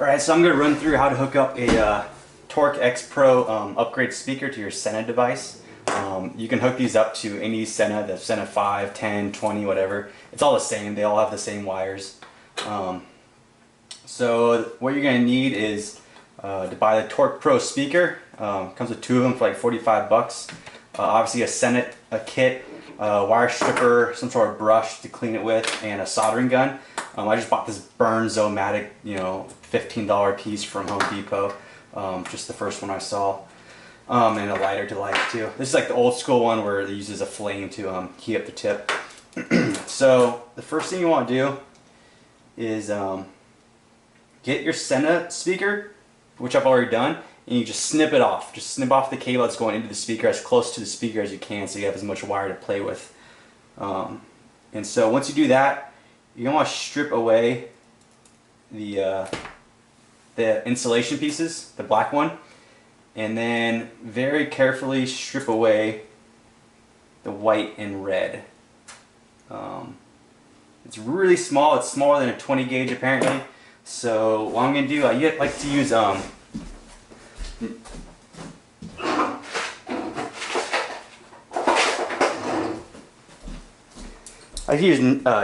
Alright, so I'm going to run through how to hook up a Tork Xpro upgrade speaker to your Sena device. You can hook these up to any Sena, the Sena 5, 10, 20, whatever. It's all the same. They all have the same wires. So what you're going to need is to buy the Tork Pro speaker. Comes with two of them for like 45 bucks. Obviously a Sena kit, wire stripper, some sort of brush to clean it with, and a soldering gun. I just bought this Burn Zomatic, $15 piece from Home Depot. Just the first one I saw. And a lighter to light it too. This is like the old school one where it uses a flame to heat up the tip. So the first thing you want to do is get your Sena speaker, which I've already done, and you just snip it off. Just snip off the cable that's going into the speaker as close to the speaker as you can so you have as much wire to play with. And so once you do that, you're going to want to strip away the insulation pieces, the black one, and then very carefully strip away the white and red. It's really small. It's smaller than a 20 gauge apparently. So what I'm going to do, I like to use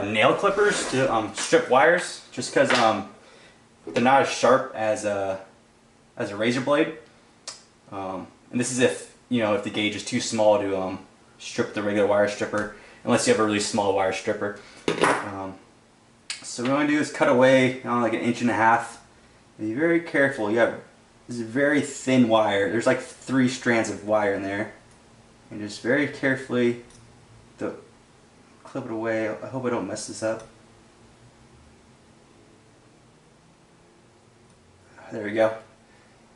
nail clippers to strip wires, just because they're not as sharp as a razor blade. And this is if the gauge is too small to strip the regular wire stripper, unless you have a really small wire stripper. So what I'm going to do is cut away like 1.5 inches. Be very careful. You have this very thin wire. There's like 3 strands of wire in there, and just very carefully clip it away. I hope I don't mess this up. There we go.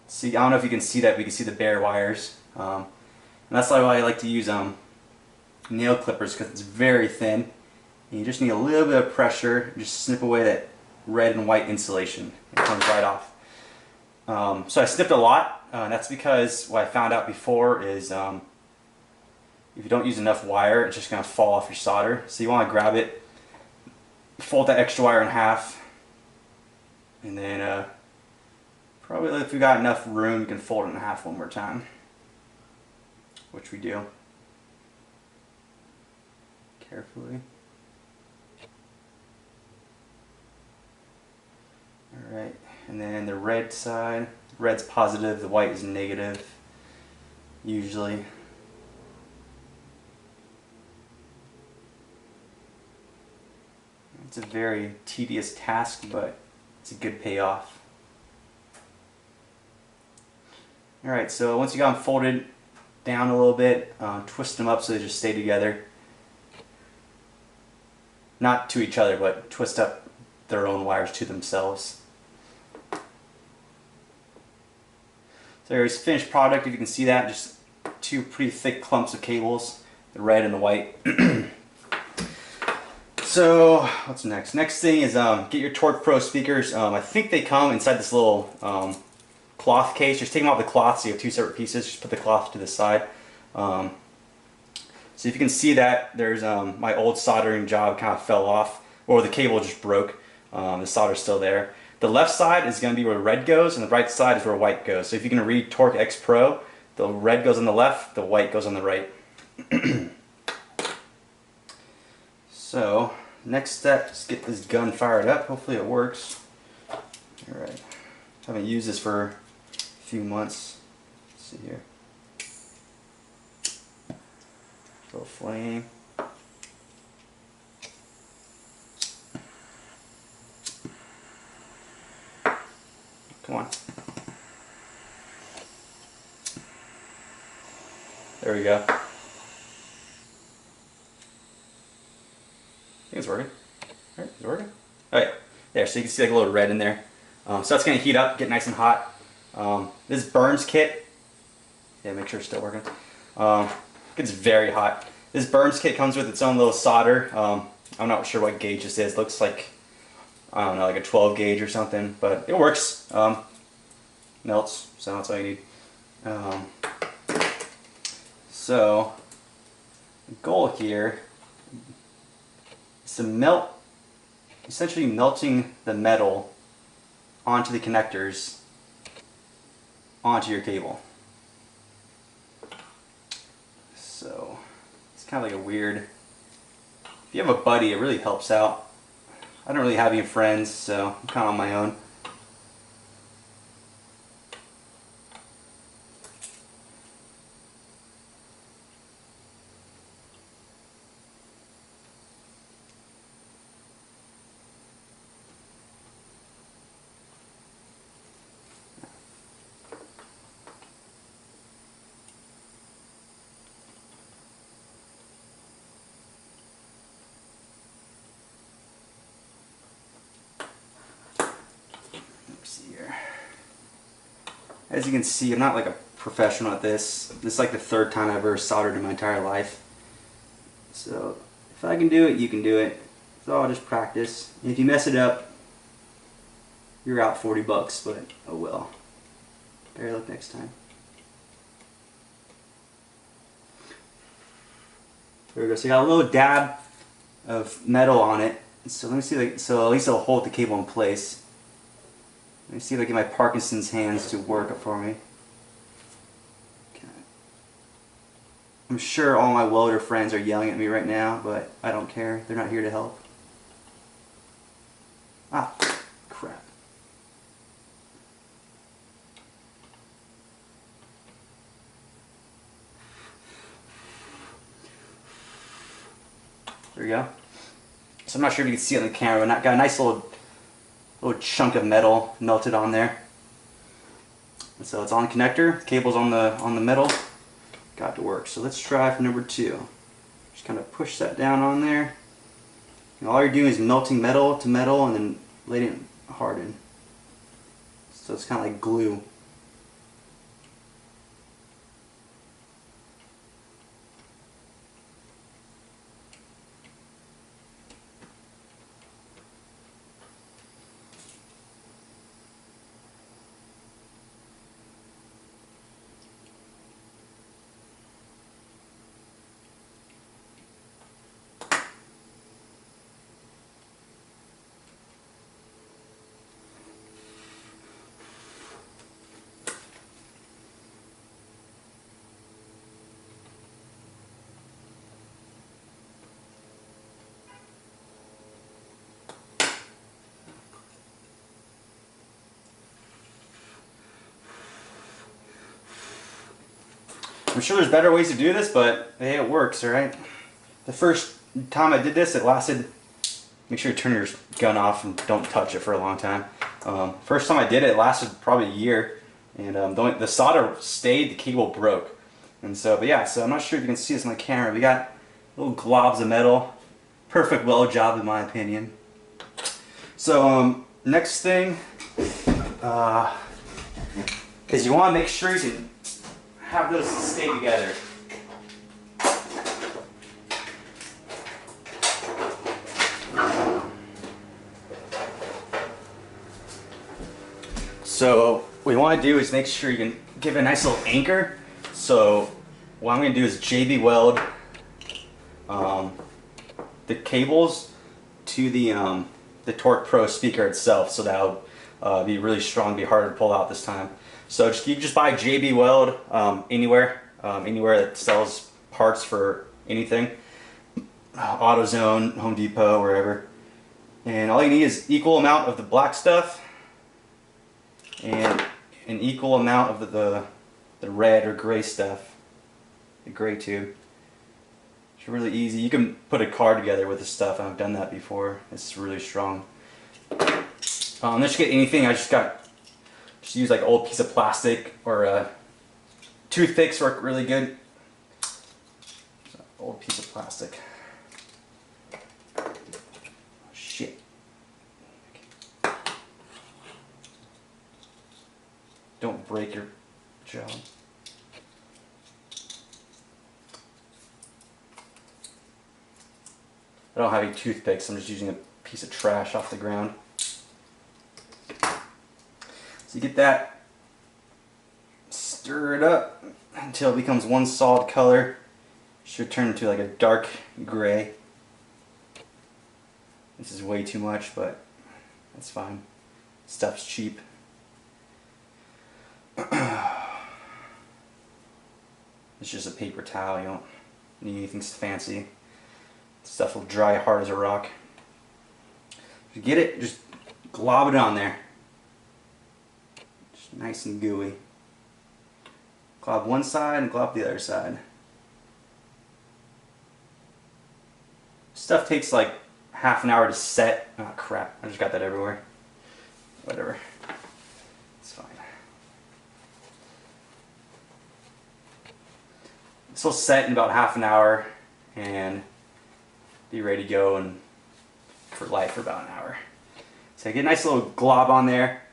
See, I don't know if you can see that, but you can see the bare wires. And that's why I like to use nail clippers, because it's very thin. And you just need a little bit of pressure. Just snip away that red and white insulation. It comes right off. So I snipped a lot. That's because what I found out before is if you don't use enough wire, it's just going to fall off your solder. So you want to grab it, fold that extra wire in half, and then probably if you got enough room, you can fold it in half one more time, which we do. Carefully. Alright, and then the red side, red's positive, the white is negative, usually. It's a very tedious task, but it's a good payoff. Alright, so once you got them folded down a little bit, twist them up so they just stay together. Not to each other, but twist up their own wires to themselves. So there's finished product. If you can see that, just 2 pretty thick clumps of cables, the red and the white. So what's next? Next thing is get your Tork Pro speakers. I think they come inside this little cloth case. Just take them off the cloth so you have 2 separate pieces. Just put the cloth to the side. So if you can see that, there's my old soldering job kind of fell off, or the cable just broke. The solder's still there. The left side is going to be where red goes, and the right side is where white goes. So if you can read Tork Xpro, the red goes on the left, the white goes on the right. So next step is get this gun fired up. Hopefully it works. Alright. Haven't used this for a few months. Let's see here. Little flame. Come on. There we go. I think it's working. Alright, is it working? Oh yeah. There, so you can see like a little red in there. So that's going to heat up, get nice and hot. This Burns kit. Yeah, make sure it's still working. It's very hot. This Burns kit comes with its own little solder. I'm not sure what gauge this is. Looks like, I don't know, like a 12 gauge or something, but it works. Melts, so that's all you need. So the goal here is to melt, essentially melting the metal onto the connectors onto your cable. So it's kind of like a weird, if you have a buddy, it really helps out. I don't really have any friends, so I'm kind of on my own. As you can see, I'm not like a professional at this. This is like the third time I've ever soldered in my entire life. So if I can do it, you can do it. So I'll just practice. And if you mess it up, you're out 40 bucks, but oh well. Better luck next time. There we go. So you got a little dab of metal on it. So let me see, like, so at least it'll hold the cable in place. Let me see if I get my Parkinson's hands to work for me. Okay. I'm sure all my welder friends are yelling at me right now, but I don't care. They're not here to help. Ah, crap. There we go. So I'm not sure if you can see it on the camera, but I got a nice little chunk of metal melted on there. And so it's on the connector, cable's on the metal, got to work. So let's try for number 2. Just kind of push that down on there. And all you're doing is melting metal to metal and then letting it harden. So it's kind of like glue. I'm sure there's better ways to do this, but hey, it works, alright? The first time I did this, it lasted, make sure you turn your gun off and don't touch it for a long time. First time I did it, it lasted probably a year, and the solder stayed, the cable broke. And so, but yeah, so I'm not sure if you can see this on the camera. We got little globs of metal. Perfect weld job in my opinion. So next thing is you want to make sure you can have those stay together. So what you want to do is make sure you can give it a nice little anchor. So what I'm going to do is JB weld the cables to the Tork Pro speaker itself, so that'll be really strong, be harder to pull out this time. So you can just buy JB Weld anywhere that sells parts for anything. AutoZone, Home Depot, wherever. And all you need is equal amount of the black stuff and an equal amount of the red or gray stuff, the gray tube. It's really easy. You can put a car together with this stuff. I've done that before. It's really strong. Let's get anything. I just use like an old piece of plastic, or toothpicks work really good. Old piece of plastic. Oh, shit. Don't break your job. I don't have any toothpicks. I'm just using a piece of trash off the ground. So you get that, stir it up until it becomes one solid color. Should turn into like a dark gray. This is way too much, but that's fine. Stuff's cheap. It's just a paper towel, you don't need anything fancy. Stuff will dry hard as a rock. If you get it, just glob it on there. Just nice and gooey. Glob one side and glob the other side. Stuff takes like half an hour to set. Oh crap, I just got that everywhere. Whatever. It's fine. This will set in about half an hour and be ready to go and for life for about an hour. So get a nice little glob on there.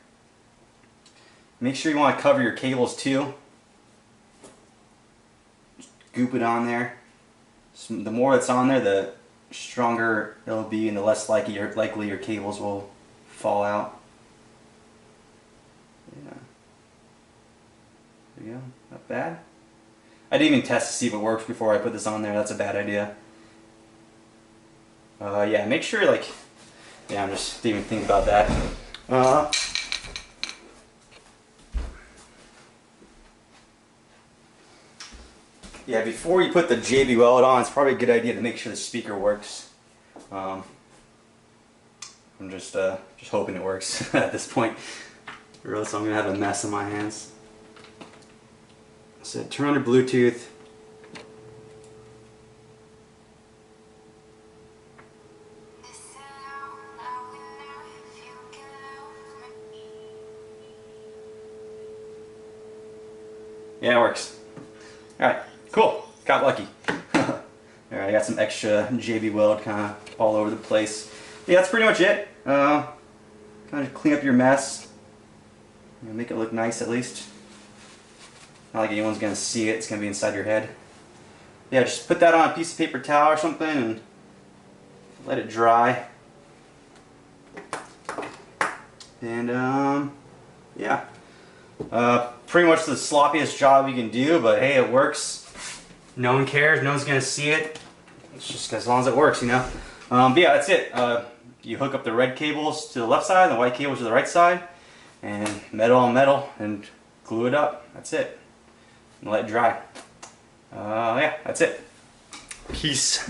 Make sure you want to cover your cables too. Just goop it on there. So the more that's on there, the stronger it'll be and the less likely your cables will fall out. Yeah. There you go. Not bad. I didn't even test to see if it works before I put this on there. That's a bad idea. Yeah, make sure yeah, I'm just didn't even think about that. Yeah, before you put the JB Weld on, it's probably a good idea to make sure the speaker works. I'm just hoping it works at this point, or else I'm gonna have a mess on my hands. So turn on your Bluetooth. Yeah, it works. Alright, cool. Got lucky. Alright, I got some extra JB Weld kind of all over the place. Yeah, that's pretty much it. Kind of clean up your mess. Make it look nice at least. Not like anyone's going to see it. It's going to be inside your head. Yeah, just put that on a piece of paper towel or something and let it dry. And yeah. Pretty much the sloppiest job you can do, but hey, it works. No one cares. No one's going to see it. It's just as long as it works, you know. But yeah, that's it. You hook up the red cables to the left side and the white cables to the right side, and metal on metal, and glue it up. That's it. And let it dry. Yeah, that's it. Peace.